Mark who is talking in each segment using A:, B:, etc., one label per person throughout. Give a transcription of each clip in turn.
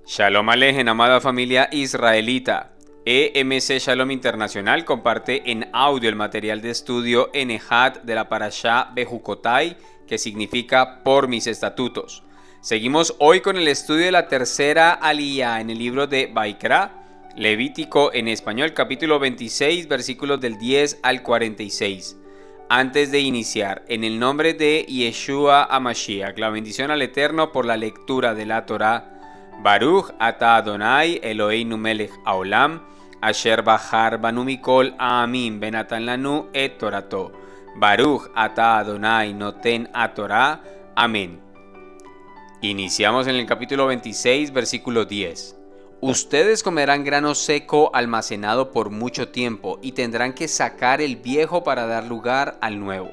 A: Shalom Alejen, amada familia israelita. EMC Shalom Internacional comparte en audio el material de estudio Enejat de la Parashá Bejucotai, que significa por mis estatutos. Seguimos hoy con el estudio de la tercera aliyá en el libro de Vaikra, Levítico en español, capítulo 26, versículos del 10 al 46. Antes de iniciar, en el nombre de Yeshua HaMashiach, la bendición al Eterno por la lectura de la Torá. Baruch ata Adonai Eloheinu melech haolam, asher bahar banu mikol ha'amim benatan lanu et torato. Baruch ata Adonai noten haTorá. Amén. Iniciamos en el capítulo 26, versículo 10. Ustedes comerán grano seco almacenado por mucho tiempo y tendrán que sacar el viejo para dar lugar al nuevo.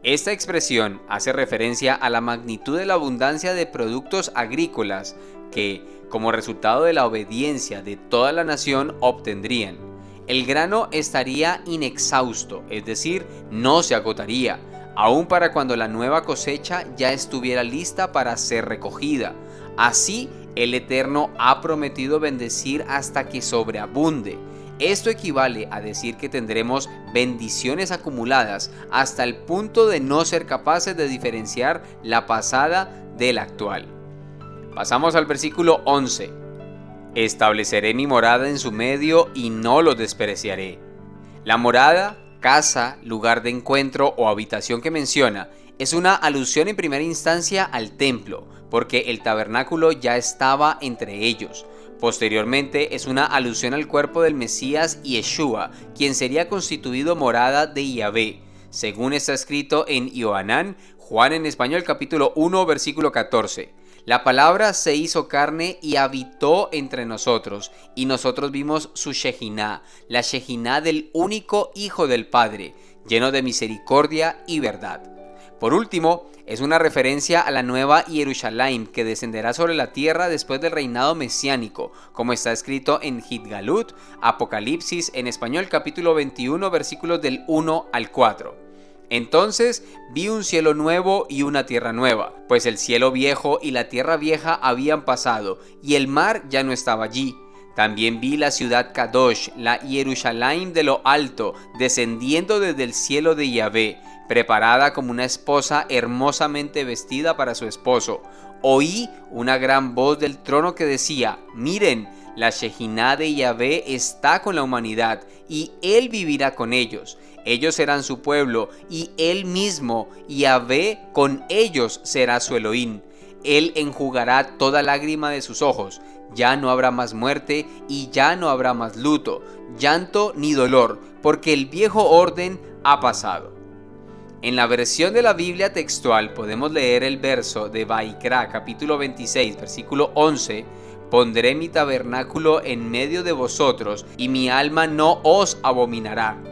A: Esta expresión hace referencia a la magnitud de la abundancia de productos agrícolas que, como resultado de la obediencia de toda la nación, obtendrían. El grano estaría inexhausto, es decir, no se agotaría, aun para cuando la nueva cosecha ya estuviera lista para ser recogida. Así, el Eterno ha prometido bendecir hasta que sobreabunde. Esto equivale a decir que tendremos bendiciones acumuladas hasta el punto de no ser capaces de diferenciar la pasada de la actual. Pasamos al versículo 11. Estableceré mi morada en su medio y no lo despreciaré. La morada, casa, lugar de encuentro o habitación que menciona es una alusión en primera instancia al templo, porque el tabernáculo ya estaba entre ellos. Posteriormente es una alusión al cuerpo del Mesías Yeshua, quien sería constituido morada de Yahvé, según está escrito en Yohanan, Juan en español capítulo 1 versículo 14. La palabra se hizo carne y habitó entre nosotros, y nosotros vimos su Shejiná, la Shejiná del único Hijo del Padre, lleno de misericordia y verdad. Por último, es una referencia a la nueva Jerusalén que descenderá sobre la tierra después del reinado mesiánico, como está escrito en Hitgalut, Apocalipsis en español capítulo 21 versículos del 1 al 4. Entonces vi un cielo nuevo y una tierra nueva, pues el cielo viejo y la tierra vieja habían pasado, y el mar ya no estaba allí. También vi la ciudad Kadosh, la Jerusalén de lo alto, descendiendo desde el cielo de Yahvé, preparada como una esposa hermosamente vestida para su esposo. Oí una gran voz del trono que decía: miren, la Shejiná de Yahvé está con la humanidad, y él vivirá con ellos. Ellos serán su pueblo, y él mismo, Yahvé, con ellos será su Elohim. Él enjugará toda lágrima de sus ojos. Ya no habrá más muerte, y ya no habrá más luto, llanto ni dolor, porque el viejo orden ha pasado. En la versión de la Biblia textual podemos leer el verso de Vaikra, capítulo 26, versículo 11. Pondré mi tabernáculo en medio de vosotros, y mi alma no os abominará.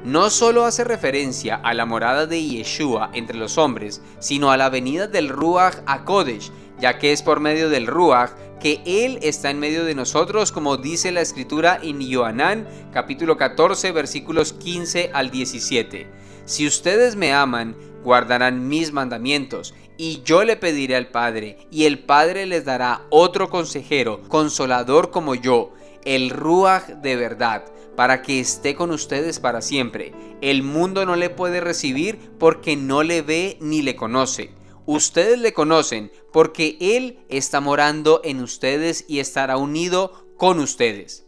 A: No solo hace referencia a la morada de Yeshua entre los hombres, sino a la venida del Ruach HaKodesh, ya que es por medio del Ruach que Él está en medio de nosotros, como dice la Escritura en Yohanan, capítulo 14, versículos 15 al 17. Si ustedes me aman, guardarán mis mandamientos, y yo le pediré al Padre, y el Padre les dará otro consejero, consolador como yo, el Ruach de verdad, para que esté con ustedes para siempre. El mundo no le puede recibir porque no le ve ni le conoce. Ustedes le conocen porque Él está morando en ustedes y estará unido con ustedes.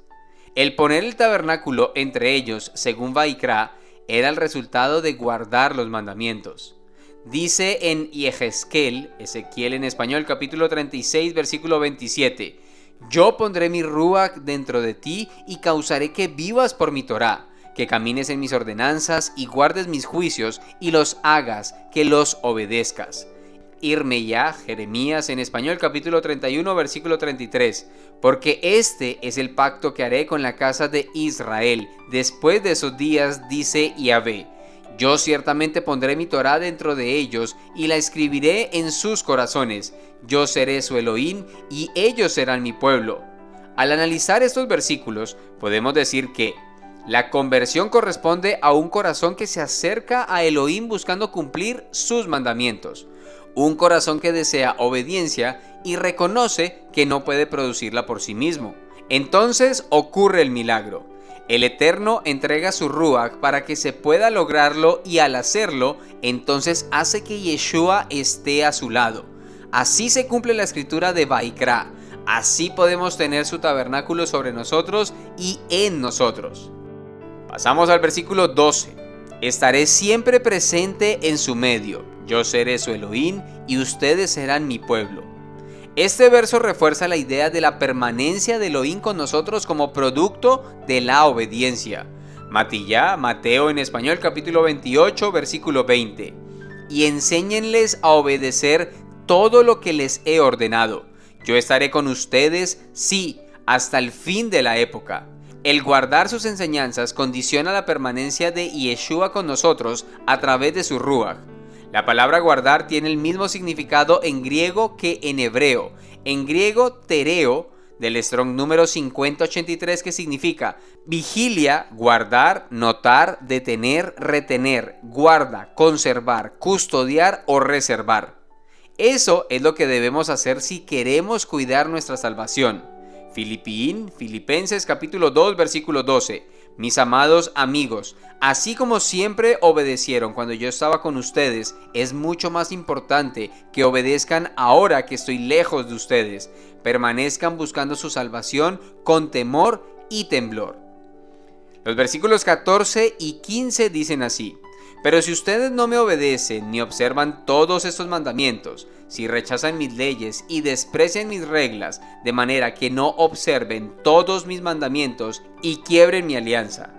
A: El poner el tabernáculo entre ellos, según Vaikra, era el resultado de guardar los mandamientos. Dice en Yehezkel, Ezequiel en español, capítulo 36, versículo 27, yo pondré mi Ruach dentro de ti y causaré que vivas por mi Torá, que camines en mis ordenanzas y guardes mis juicios y los hagas, que los obedezcas. Irmeyá, Jeremías en español capítulo 31 versículo 33, porque este es el pacto que haré con la casa de Israel, después de esos días, dice Yahvé. Yo ciertamente pondré mi Torá dentro de ellos y la escribiré en sus corazones. Yo seré su Elohim y ellos serán mi pueblo. Al analizar estos versículos, podemos decir que la conversión corresponde a un corazón que se acerca a Elohim buscando cumplir sus mandamientos. Un corazón que desea obediencia y reconoce que no puede producirla por sí mismo. Entonces ocurre el milagro. El Eterno entrega su Ruach para que se pueda lograrlo y al hacerlo, entonces hace que Yeshua esté a su lado. Así se cumple la escritura de Vaikra. Así podemos tener su tabernáculo sobre nosotros y en nosotros. Pasamos al versículo 12. Estaré siempre presente en su medio. Yo seré su Elohim y ustedes serán mi pueblo. Este verso refuerza la idea de la permanencia de Elohim con nosotros como producto de la obediencia. Mateo en español capítulo 28 versículo 20. Y enséñenles a obedecer todo lo que les he ordenado. Yo estaré con ustedes, sí, hasta el fin de la época. El guardar sus enseñanzas condiciona la permanencia de Yeshua con nosotros a través de su Ruach. La palabra guardar tiene el mismo significado en griego que en hebreo. En griego, tereo, del Strong número 5083, que significa vigilia, guardar, notar, detener, retener, guarda, conservar, custodiar o reservar. Eso es lo que debemos hacer si queremos cuidar nuestra salvación. Filipenses capítulo 2 versículo 12. Mis amados amigos, así como siempre obedecieron cuando yo estaba con ustedes, es mucho más importante que obedezcan ahora que estoy lejos de ustedes. Permanezcan buscando su salvación con temor y temblor. Los versículos 14 y 15 dicen así: pero si ustedes no me obedecen ni observan todos estos mandamientos, si rechazan mis leyes y desprecian mis reglas, de manera que no observen todos mis mandamientos y quiebren mi alianza.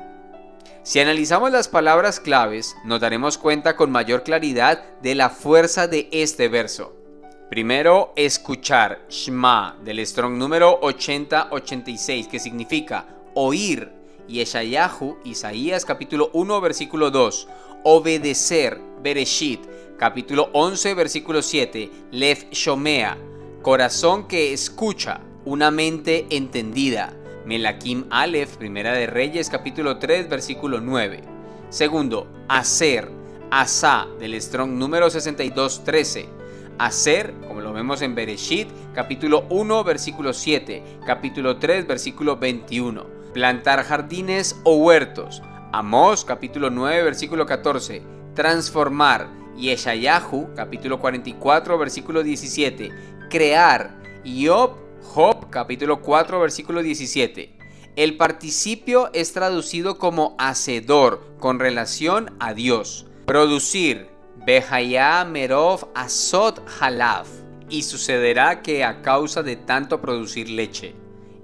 A: Si analizamos las palabras claves, nos daremos cuenta con mayor claridad de la fuerza de este verso. Primero, escuchar, Shema, del Strong número 8086, que significa oír, y Yeshayahu, Isaías capítulo 1 versículo 2, obedecer, Bereshit, capítulo 11 versículo 7, Lev Shomea, corazón que escucha, una mente entendida, Melakim Aleph, Primera de Reyes capítulo 3 versículo 9. Segundo, hacer, Asá, del Strong número 6213, hacer, como lo vemos en Bereshit capítulo 1 versículo 7, capítulo 3 versículo 21. Plantar jardines o huertos, Amós capítulo 9 versículo 14, transformar, Yeshayahu capítulo 44 versículo 17, crear, Job capítulo 4 versículo 17. El participio es traducido como hacedor con relación a Dios. Producir, Behaya Merov Asot Halav, y sucederá que a causa de tanto producir leche.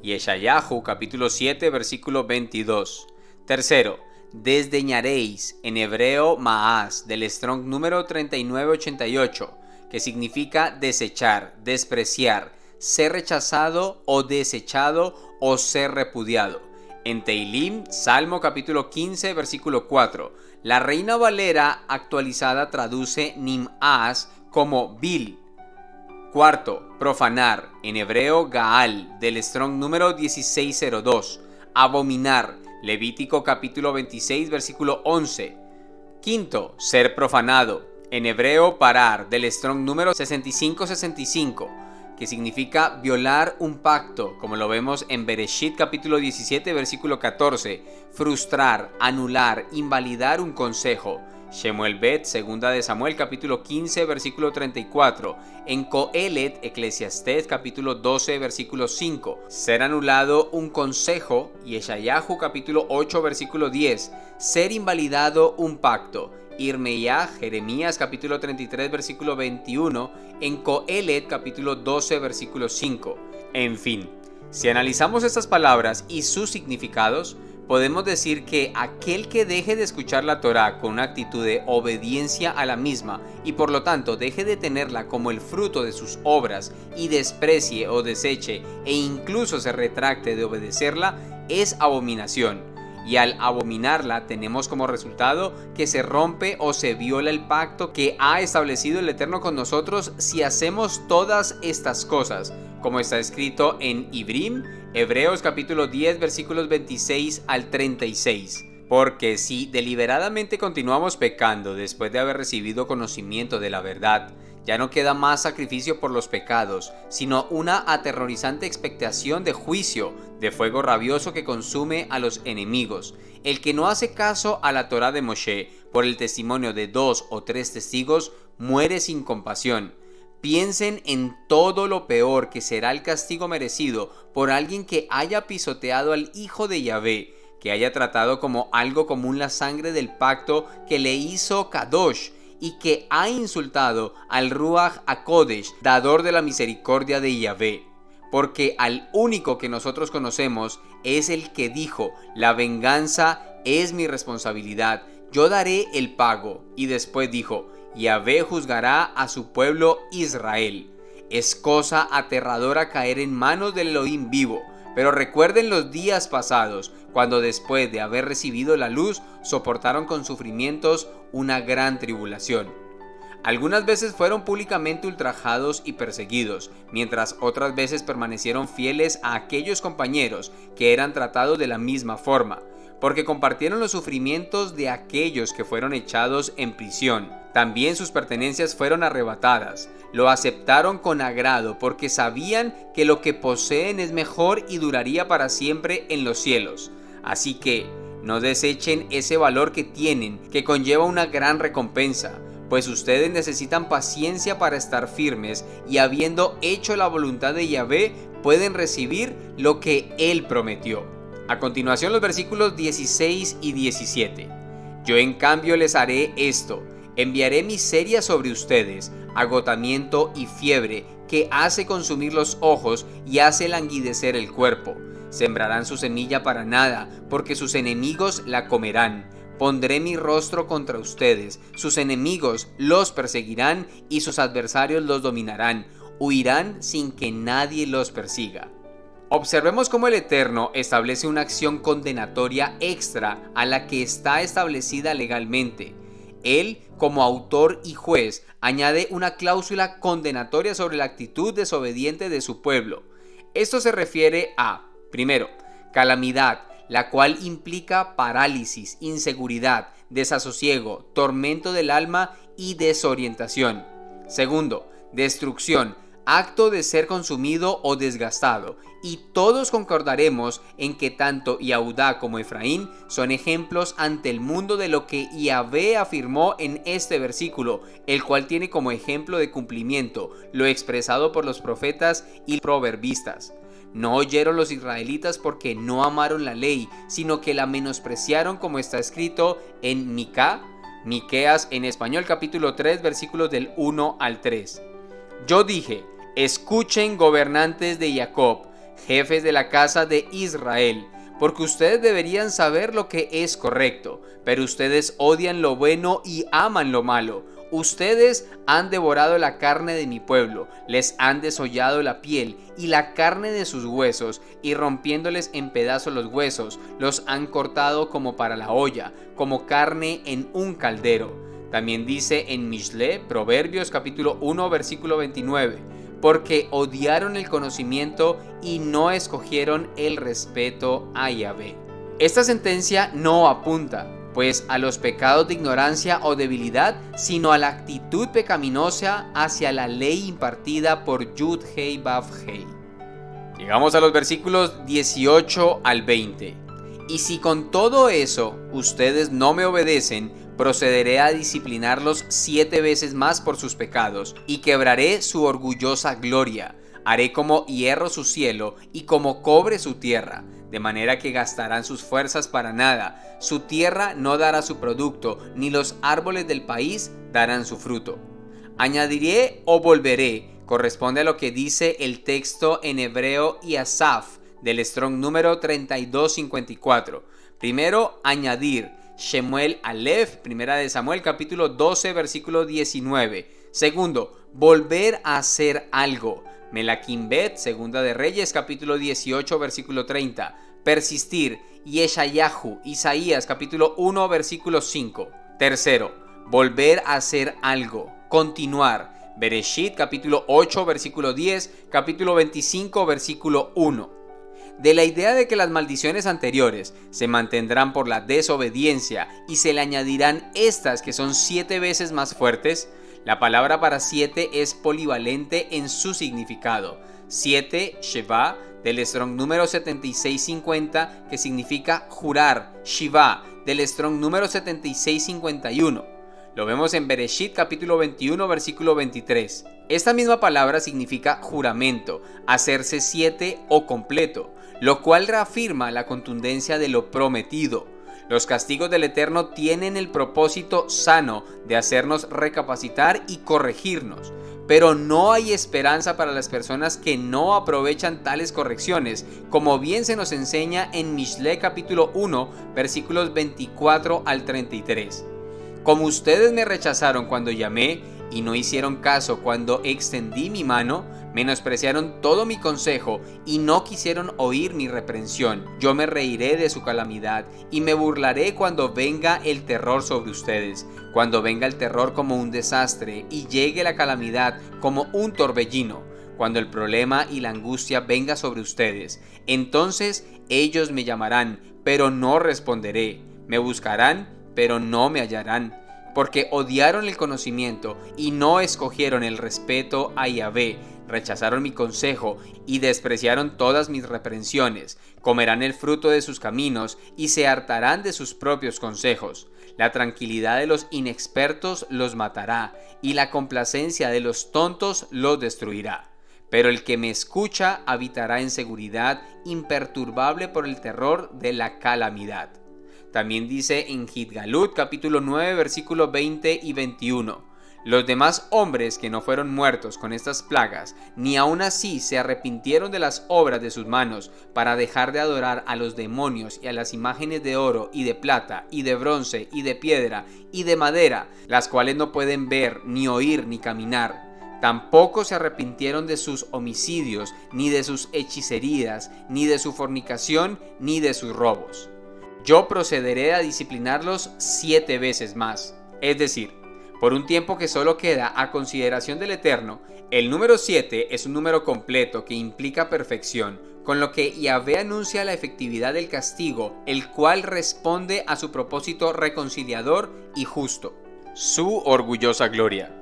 A: Yeshayahu capítulo 7 versículo 22. Tercero, desdeñaréis, en hebreo Maas, del Strong número 3988, que significa desechar, despreciar, ser rechazado o desechado o ser repudiado. En Teilim, Salmo capítulo 15 versículo 4, la Reina Valera actualizada traduce Nim'as como vil. Cuarto, profanar, en hebreo Gaal, del Strong número 1602, abominar, Levítico capítulo 26 versículo 11. Quinto, ser profanado, en hebreo parar, del Strong número 6565, que significa violar un pacto, como lo vemos en Bereshit capítulo 17 versículo 14, frustrar, anular, invalidar un consejo. Shemuel Bet, segunda de Samuel capítulo 15 versículo 34, en Coelet, Eclesiastés capítulo 12 versículo 5, ser anulado un consejo, Yeshayahu capítulo 8 versículo 10, ser invalidado un pacto, Irmeyá, Jeremías capítulo 33 versículo 21, en Coelet capítulo 12 versículo 5. En fin, si analizamos estas palabras y sus significados, podemos decir que aquel que deje de escuchar la Torá con una actitud de obediencia a la misma y por lo tanto deje de tenerla como el fruto de sus obras y desprecie o deseche e incluso se retracte de obedecerla, es abominación. Y al abominarla tenemos como resultado que se rompe o se viola el pacto que ha establecido el Eterno con nosotros si hacemos todas estas cosas, como está escrito en Ibrim, Hebreos capítulo 10 versículos 26 al 36. Porque si deliberadamente continuamos pecando después de haber recibido conocimiento de la verdad, Ya no queda más sacrificio por los pecados, sino una aterrorizante expectación de juicio, de fuego rabioso que consume a los enemigos. El que no hace caso a la Torá de Moshe por el testimonio de 2 o 3 testigos, muere sin compasión. Piensen en todo lo peor que será el castigo merecido por alguien que haya pisoteado al Hijo de Yahvé, que haya tratado como algo común la sangre del pacto que le hizo Kadosh, y que ha insultado al Ruach HaKodesh, dador de la misericordia de Yahvé. Porque al único que nosotros conocemos es el que dijo: la venganza es mi responsabilidad, yo daré el pago. Y después dijo: Yahvé juzgará a su pueblo Israel. Es cosa aterradora caer en manos del Elohim vivo. Pero recuerden los días pasados, cuando después de haber recibido la luz, soportaron con sufrimientos una gran tribulación. Algunas veces fueron públicamente ultrajados y perseguidos, mientras otras veces permanecieron fieles a aquellos compañeros que eran tratados de la misma forma, porque compartieron los sufrimientos de aquellos que fueron echados en prisión. También sus pertenencias fueron arrebatadas. Lo aceptaron con agrado porque sabían que lo que poseen es mejor y duraría para siempre en los cielos. Así que no desechen ese valor que tienen, que conlleva una gran recompensa, pues ustedes necesitan paciencia para estar firmes y, habiendo hecho la voluntad de Yahvé, pueden recibir lo que Él prometió. A continuación, los versículos 16 y 17. Yo en cambio les haré esto: enviaré miseria sobre ustedes, agotamiento y fiebre que hace consumir los ojos y hace languidecer el cuerpo. Sembrarán su semilla para nada, porque sus enemigos la comerán. Pondré mi rostro contra ustedes, sus enemigos los perseguirán y sus adversarios los dominarán. Huirán sin que nadie los persiga. Observemos cómo el Eterno establece una acción condenatoria extra a la que está establecida legalmente. Él, como autor y juez, añade una cláusula condenatoria sobre la actitud desobediente de su pueblo. Esto se refiere a, primero, calamidad, la cual implica parálisis, inseguridad, desasosiego, tormento del alma y desorientación. Segundo, destrucción, acto de ser consumido o desgastado. Y todos concordaremos en que tanto Yehudá como Efraín son ejemplos ante el mundo de lo que Yahvé afirmó en este versículo, el cual tiene como ejemplo de cumplimiento lo expresado por los profetas y proverbistas. No oyeron los israelitas porque no amaron la ley, sino que la menospreciaron, como está escrito en Miqueas en español capítulo 3 versículos del 1 al 3. Yo dije: escuchen, gobernantes de Jacob, jefes de la casa de Israel, porque ustedes deberían saber lo que es correcto, pero ustedes odian lo bueno y aman lo malo. Ustedes han devorado la carne de mi pueblo, les han desollado la piel y la carne de sus huesos, y rompiéndoles en pedazos los huesos, los han cortado como para la olla, como carne en un caldero. También dice en Mishle, Proverbios capítulo 1 versículo 29, porque odiaron el conocimiento y no escogieron el respeto a Yahvé. Esta sentencia no apunta, pues, a los pecados de ignorancia o debilidad, sino a la actitud pecaminosa hacia la ley impartida por Yud Hei Vav Hei. Llegamos a los versículos 18 al 20. Y si con todo eso ustedes no me obedecen, procederé a disciplinarlos 7 veces más por sus pecados, y quebraré su orgullosa gloria. Haré como hierro su cielo y como cobre su tierra, de manera que gastarán sus fuerzas para nada. Su tierra no dará su producto, ni los árboles del país darán su fruto. Añadiré o volveré, corresponde a lo que dice el texto en hebreo y Asaf, del Strong número 3254. Primero, añadir, Shemuel Aleph, primera de Samuel, capítulo 12, versículo 19. Segundo, volver a hacer algo, Melakim Bet, segunda de Reyes, capítulo 18, versículo 30. Persistir, Yeshayahu, Isaías, capítulo 1, versículo 5. Tercero, volver a hacer algo, continuar, Bereshit, capítulo 8, versículo 10, capítulo 25, versículo 1. De la idea de que las maldiciones anteriores se mantendrán por la desobediencia y se le añadirán estas que son 7 veces más fuertes, La palabra para 7 es polivalente en su significado. 7, Sheva, del Strong número 7650, que significa jurar, Shiva, del Strong número 7651. Lo vemos en Bereshit capítulo 21 versículo 23. Esta misma palabra significa juramento, hacerse 7 o completo, lo cual reafirma la contundencia de lo prometido. Los castigos del Eterno tienen el propósito sano de hacernos recapacitar y corregirnos, pero no hay esperanza para las personas que no aprovechan tales correcciones, como bien se nos enseña en Mishle capítulo 1 versículos 24 al 33. Como ustedes me rechazaron cuando llamé y no hicieron caso cuando extendí mi mano, menospreciaron todo mi consejo y no quisieron oír mi reprensión. Yo me reiré de su calamidad y me burlaré cuando venga el terror sobre ustedes, cuando venga el terror como un desastre y llegue la calamidad como un torbellino, cuando el problema y la angustia venga sobre ustedes. Entonces ellos me llamarán, pero no responderé, me buscarán, pero no me hallarán, porque odiaron el conocimiento y no escogieron el respeto a Yahvé, rechazaron mi consejo y despreciaron todas mis reprensiones, comerán el fruto de sus caminos y se hartarán de sus propios consejos. La tranquilidad de los inexpertos los matará y la complacencia de los tontos los destruirá. Pero el que me escucha habitará en seguridad, imperturbable por el terror de la calamidad. También dice en Gitgalut capítulo 9 versículos 20 y 21. Los demás hombres que no fueron muertos con estas plagas, ni aun así se arrepintieron de las obras de sus manos, para dejar de adorar a los demonios y a las imágenes de oro y de plata y de bronce y de piedra y de madera, las cuales no pueden ver, ni oír, ni caminar. Tampoco se arrepintieron de sus homicidios, ni de sus hechicerías, ni de su fornicación, ni de sus robos. Yo procederé a disciplinarlos 7 veces más. Es decir, por un tiempo que solo queda a consideración del Eterno, el número 7 es un número completo que implica perfección, con lo que Yahvé anuncia la efectividad del castigo, el cual responde a su propósito reconciliador y justo. Su orgullosa gloria.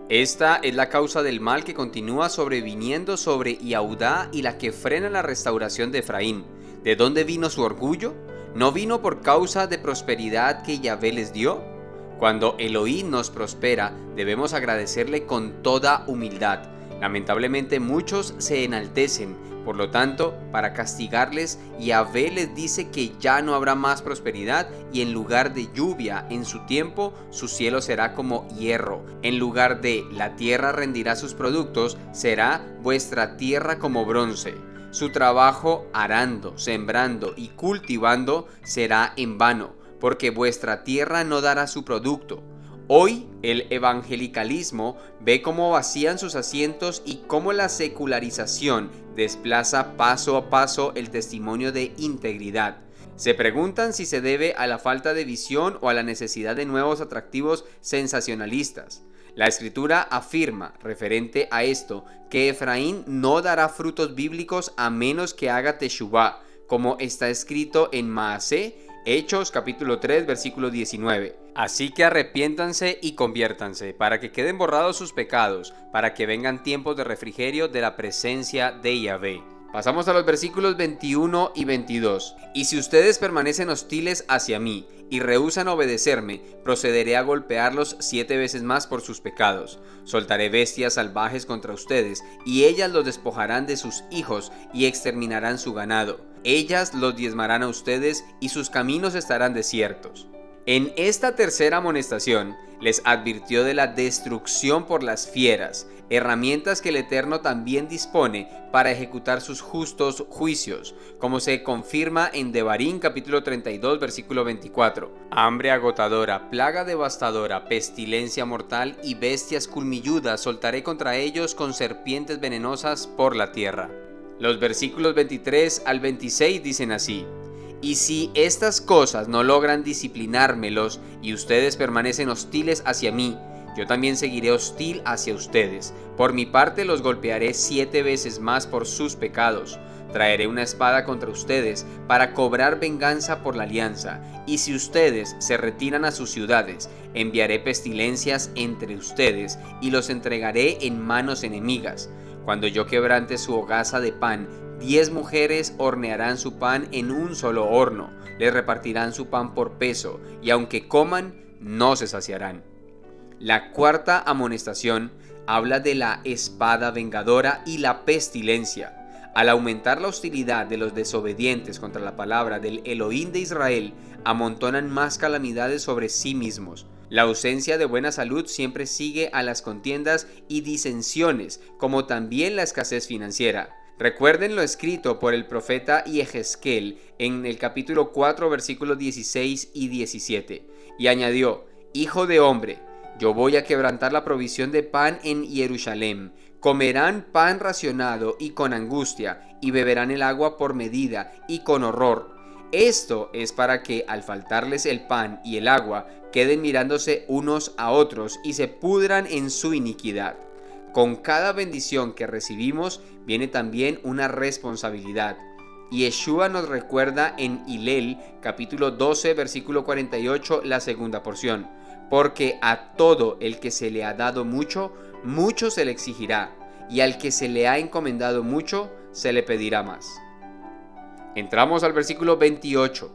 A: Esta es la causa del mal que continúa sobreviniendo sobre Yahudá y la que frena la restauración de Efraín. ¿De dónde vino su orgullo? ¿No vino por causa de prosperidad que Yahvé les dio? Cuando Elohim nos prospera, debemos agradecerle con toda humildad. Lamentablemente muchos se enaltecen, por lo tanto, para castigarles, Yahvé les dice que ya no habrá más prosperidad y en lugar de lluvia en su tiempo, su cielo será como hierro. En lugar de la tierra rendirá sus productos, será vuestra tierra como bronce. Su trabajo arando, sembrando y cultivando será en vano, porque vuestra tierra no dará su producto. Hoy el evangelicalismo ve cómo vacían sus asientos y cómo la secularización desplaza paso a paso el testimonio de integridad. Se preguntan si se debe a la falta de visión o a la necesidad de nuevos atractivos sensacionalistas. La escritura afirma, referente a esto, que Efraín no dará frutos bíblicos a menos que haga teshuvá, como está escrito en Maasé, Hechos capítulo 3 versículo 19. Así que arrepiéntanse y conviértanse, para que queden borrados sus pecados, para que vengan tiempos de refrigerio de la presencia de Yahvé. Pasamos a los versículos 21 y 22. Y si ustedes permanecen hostiles hacia mí y rehúsan obedecerme, procederé a golpearlos 7 veces más por sus pecados. Soltaré bestias salvajes contra ustedes, y ellas los despojarán de sus hijos y exterminarán su ganado. Ellas los diezmarán a ustedes y sus caminos estarán desiertos. En esta tercera amonestación les advirtió de la destrucción por las fieras, herramientas que el Eterno también dispone para ejecutar sus justos juicios, como se confirma en Devarim capítulo 32 versículo 24. Hambre agotadora, plaga devastadora, pestilencia mortal y bestias culmilludas soltaré contra ellos con serpientes venenosas por la tierra. Los versículos 23 al 26 dicen así: Y si estas cosas no logran disciplinármelos y ustedes permanecen hostiles hacia mí, yo también seguiré hostil hacia ustedes. Por mi parte los golpearé 7 veces más por sus pecados. traeré una espada contra ustedes para cobrar venganza por la alianza, y si ustedes se retiran a sus ciudades, enviaré pestilencias entre ustedes y los entregaré en manos enemigas. Cuando yo quebrante su hogaza de pan, 10 mujeres hornearán su pan en un solo horno, les repartirán su pan por peso, y aunque coman, no se saciarán. La cuarta amonestación habla de la espada vengadora y la pestilencia. Al aumentar la hostilidad de los desobedientes contra la palabra del Elohim de Israel, amontonan más calamidades sobre sí mismos. La ausencia de buena salud siempre sigue a las contiendas y disensiones, como también la escasez financiera. Recuerden lo escrito por el profeta Yehezkel en el capítulo 4, versículos 16 y 17. Y añadió: Hijo de hombre, yo voy a quebrantar la provisión de pan en Jerusalén. Comerán pan racionado y con angustia, y beberán el agua por medida y con horror. Esto es para que, al faltarles el pan y el agua, queden mirándose unos a otros y se pudran en su iniquidad. Con cada bendición que recibimos viene también una responsabilidad. Y Yeshua nos recuerda en Hillel, capítulo 12, versículo 48, la segunda porción. Porque a todo el que se le ha dado mucho, mucho se le exigirá, y al que se le ha encomendado mucho, se le pedirá más. Entramos al versículo 28.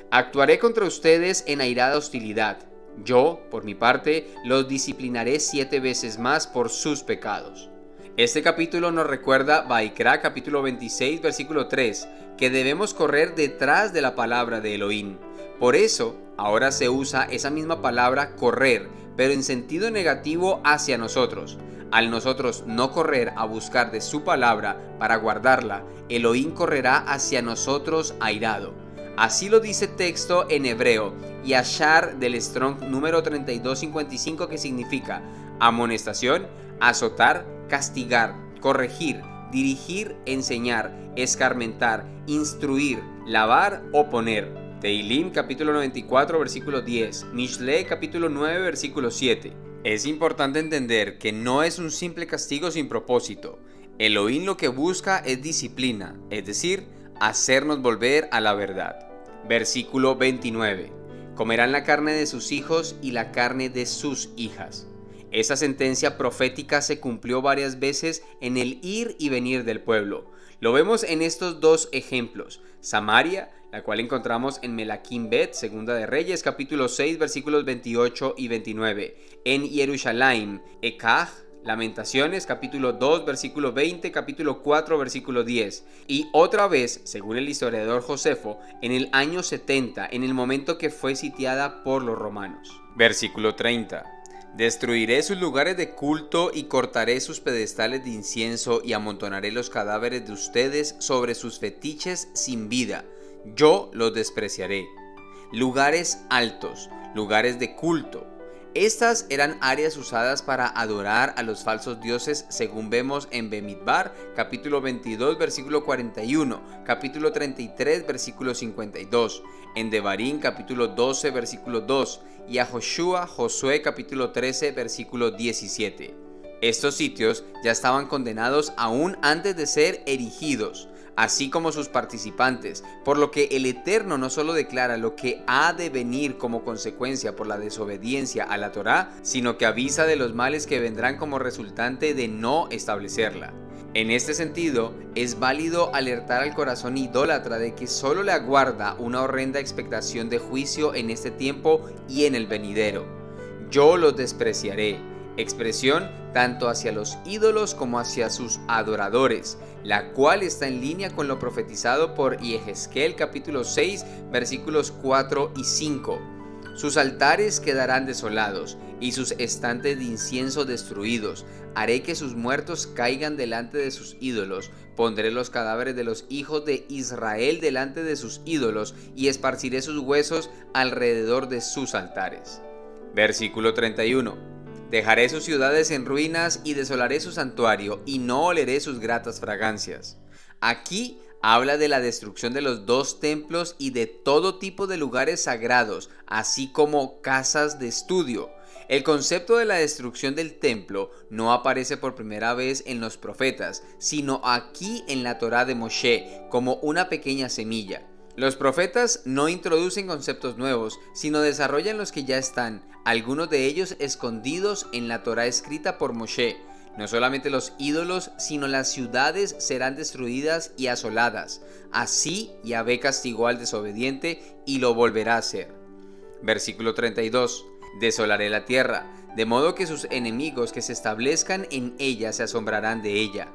A: Actuaré contra ustedes en airada hostilidad. Yo, por mi parte, los disciplinaré 7 veces más por sus pecados. Este capítulo nos recuerda Vaikra, capítulo 26, versículo 3, que debemos correr detrás de la palabra de Elohim. Por eso, ahora se usa esa misma palabra correr, pero en sentido negativo hacia nosotros. Al nosotros no correr a buscar de su palabra para guardarla, Elohim correrá hacia nosotros airado. Así lo dice texto en hebreo, Yashar del Strong número 3255, que significa amonestación, azotar, castigar, corregir, dirigir, enseñar, escarmentar, instruir, lavar o poner. Teilim capítulo 94 versículo 10, Mishle capítulo 9 versículo 7. Es importante entender que no es un simple castigo sin propósito. Elohim lo que busca es disciplina, es decir, hacernos volver a la verdad. Versículo 29. Comerán la carne de sus hijos y la carne de sus hijas. Esa sentencia profética se cumplió varias veces en el ir y venir del pueblo. Lo vemos en estos dos ejemplos. Samaria, la cual encontramos en Melaquim Bet, Segunda de Reyes, capítulo 6, versículos 28 y 29. En Jerusalén, Ekaj, Lamentaciones, capítulo 2, versículo 20, capítulo 4, versículo 10. Y otra vez, según el historiador Josefo, en el año 70, en el momento que fue sitiada por los romanos. Versículo 30. Destruiré sus lugares de culto y cortaré sus pedestales de incienso y amontonaré los cadáveres de ustedes sobre sus fetiches sin vida. Yo los despreciaré. Lugares altos, lugares de culto. Estas eran áreas usadas para adorar a los falsos dioses, según vemos en Bemidbar, capítulo 22, versículo 41, capítulo 33, versículo 52, en Devarim, capítulo 12, versículo 2, y a Josué, capítulo 13, versículo 17. Estos sitios ya estaban condenados aún antes de ser erigidos, así como sus participantes, por lo que el Eterno no solo declara lo que ha de venir como consecuencia por la desobediencia a la Torá, sino que avisa de los males que vendrán como resultante de no establecerla. En este sentido, es válido alertar al corazón idólatra de que solo le aguarda una horrenda expectación de juicio en este tiempo y en el venidero. Yo los despreciaré. Expresión tanto hacia los ídolos como hacia sus adoradores, la cual está en línea con lo profetizado por Yehezkel capítulo 6 versículos 4 y 5. Sus altares quedarán desolados y sus estantes de incienso destruidos. Haré que sus muertos caigan delante de sus ídolos. Pondré los cadáveres de los hijos de Israel delante de sus ídolos y esparciré sus huesos alrededor de sus altares. Versículo 31. Dejaré sus ciudades en ruinas y desolaré su santuario, y no oleré sus gratas fragancias. Aquí habla de la destrucción de los 2 templos y de todo tipo de lugares sagrados, así como casas de estudio. El concepto de la destrucción del templo no aparece por primera vez en los profetas, sino aquí en la Torá de Moshe, como una pequeña semilla. Los profetas no introducen conceptos nuevos, sino desarrollan los que ya están, algunos de ellos escondidos en la Torá escrita por Moshe. No solamente los ídolos, sino las ciudades serán destruidas y asoladas. Así Yahvé castigó al desobediente y lo volverá a hacer. Versículo 32. Desolaré la tierra, de modo que sus enemigos que se establezcan en ella se asombrarán de ella.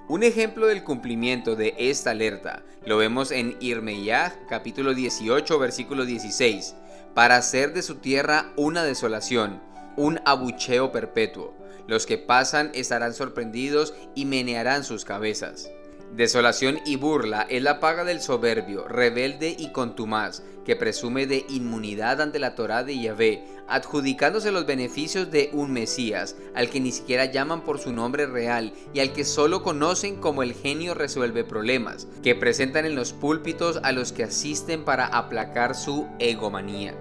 A: Un ejemplo del cumplimiento de esta alerta lo vemos en Irmeyá, capítulo 18, versículo 16, para hacer de su tierra una desolación, un abucheo perpetuo. Los que pasan estarán sorprendidos y menearán sus cabezas. Desolación y burla es la paga del soberbio, rebelde y contumaz, que presume de inmunidad ante la Torá de Yahvé, adjudicándose los beneficios de un Mesías, al que ni siquiera llaman por su nombre real y al que solo conocen como el genio resuelve problemas, que presentan en los púlpitos a los que asisten para aplacar su egomanía.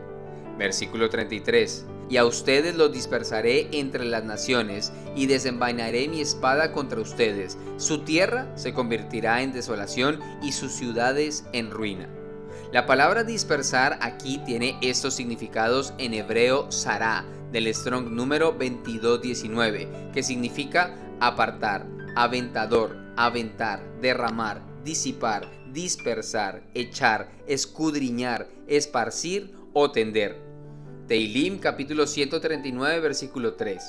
A: Versículo 33. Y a ustedes los dispersaré entre las naciones, y desenvainaré mi espada contra ustedes. Su tierra se convertirá en desolación y sus ciudades en ruina. La palabra dispersar aquí tiene estos significados en hebreo sará, del Strong número 2219, que significa apartar, aventador, aventar, derramar, disipar, dispersar, echar, escudriñar, esparcir o tender. Teilim capítulo 139 versículo 3.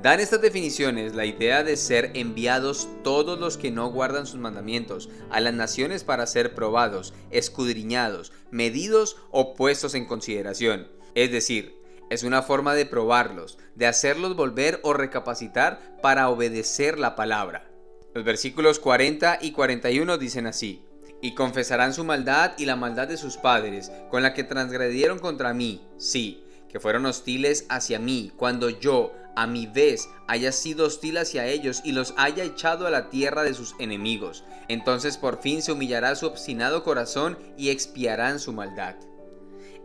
A: Dan estas definiciones la idea de ser enviados todos los que no guardan sus mandamientos a las naciones para ser probados, escudriñados, medidos o puestos en consideración. Es decir, es una forma de probarlos, de hacerlos volver o recapacitar para obedecer la palabra. Los versículos 40 y 41 dicen así: y confesarán su maldad y la maldad de sus padres, con la que transgredieron contra mí, sí, que fueron hostiles hacia mí, cuando yo, a mi vez, haya sido hostil hacia ellos y los haya echado a la tierra de sus enemigos. Entonces por fin se humillará su obstinado corazón y expiarán su maldad.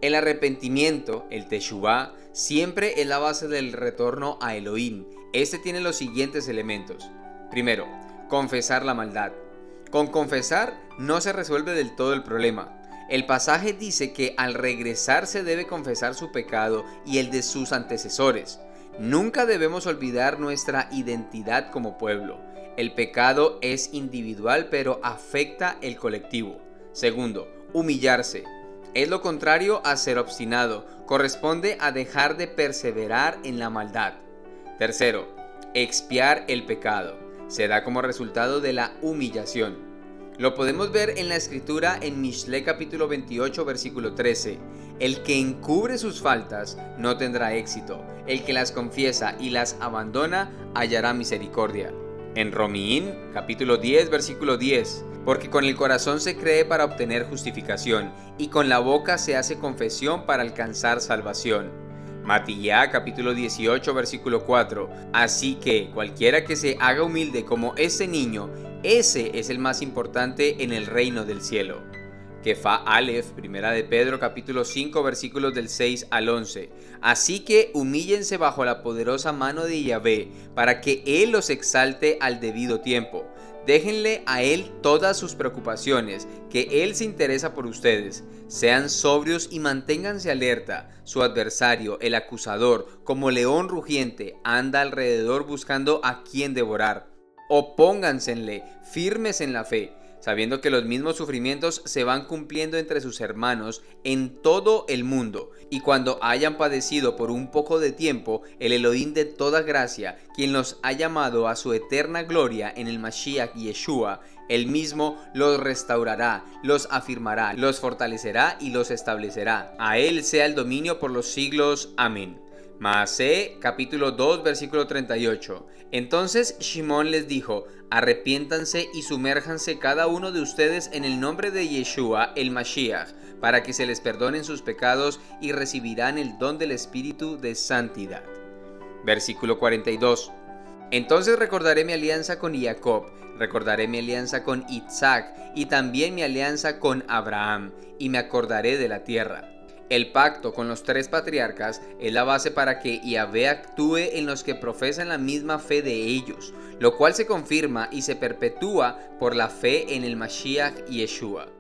A: El arrepentimiento, el teshuvá, siempre es la base del retorno a Elohim. Este tiene los siguientes elementos. Primero, confesar la maldad. Con confesar no se resuelve del todo el problema. El pasaje dice que al regresar se debe confesar su pecado y el de sus antecesores. Nunca debemos olvidar nuestra identidad como pueblo. El pecado es individual pero afecta el colectivo. Segundo, humillarse. Es lo contrario a ser obstinado. Corresponde a dejar de perseverar en la maldad. Tercero, expiar el pecado. Se da como resultado de la humillación. Lo podemos ver en la escritura en Mishle capítulo 28 versículo 13. El que encubre sus faltas no tendrá éxito. El que las confiesa y las abandona hallará misericordia. En Romiín capítulo 10 versículo 10. Porque con el corazón se cree para obtener justificación y con la boca se hace confesión para alcanzar salvación. Matillá capítulo 18 versículo 4. Así que cualquiera que se haga humilde como ese niño, ese es el más importante en el reino del cielo. Kefa Aleph, primera de Pedro capítulo 5 versículos del 6 al 11. Así que humíllense bajo la poderosa mano de Yahvé, para que Él los exalte al debido tiempo. Déjenle a Él todas sus preocupaciones, que Él se interesa por ustedes. Sean sobrios y manténganse alerta. Su adversario, el acusador, como león rugiente, anda alrededor buscando a quien devorar. Opóngansenle, firmes en la fe, sabiendo que los mismos sufrimientos se van cumpliendo entre sus hermanos en todo el mundo. Y cuando hayan padecido por un poco de tiempo, el Elohim de toda gracia, quien los ha llamado a su eterna gloria en el Mashiach Yeshua, él mismo los restaurará, los afirmará, los fortalecerá y los establecerá. A él sea el dominio por los siglos. Amén. Maaseh capítulo 2 versículo 38. Entonces Shimón les dijo: arrepiéntanse y sumérjanse cada uno de ustedes en el nombre de Yeshua el Mashiach, para que se les perdonen sus pecados y recibirán el don del Espíritu de santidad. Versículo 42. Entonces recordaré mi alianza con Jacob, recordaré mi alianza con Isaac y también mi alianza con Abraham, y me acordaré de la tierra. El pacto con los tres patriarcas es la base para que Yahvé actúe en los que profesan la misma fe de ellos, lo cual se confirma y se perpetúa por la fe en el Mashiach Yeshua.